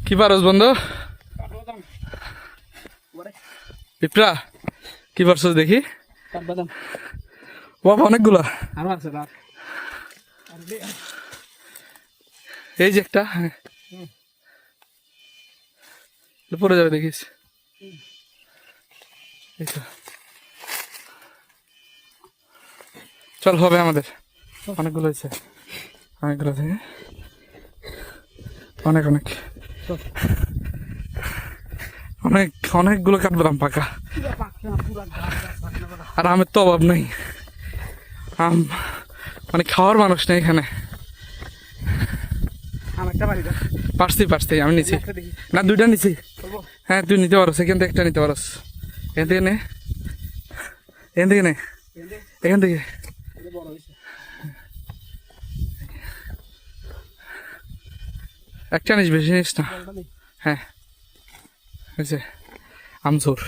কি পারস বন্ধু? পিঁপড়া কি পারছস দেখি। বাবা অনেকগুলা। এই যে একটা পড়ে যাবে দেখিস। চল হবে আমাদের অনেকগুলো হয়েছে, অনেকগুলো থেকে অনেক অনেক অনেক অনেকগুলো কাঠবাদাম পাকা। আর আমের তো অভাব নেই, আম মানে খাওয়ার মানুষ নেই এখানে। পারছি পারছি আমি নিছি না, দুইটা নিছি। হ্যাঁ তুই নিতে পারো, এখান থেকে একটা নিতে পারস। এখান থেকে নে, এখান থেকে নে, এখান থেকে। একটা নিস, বেশি নিস না। হ্যাঁ হয়েছে আমসোর।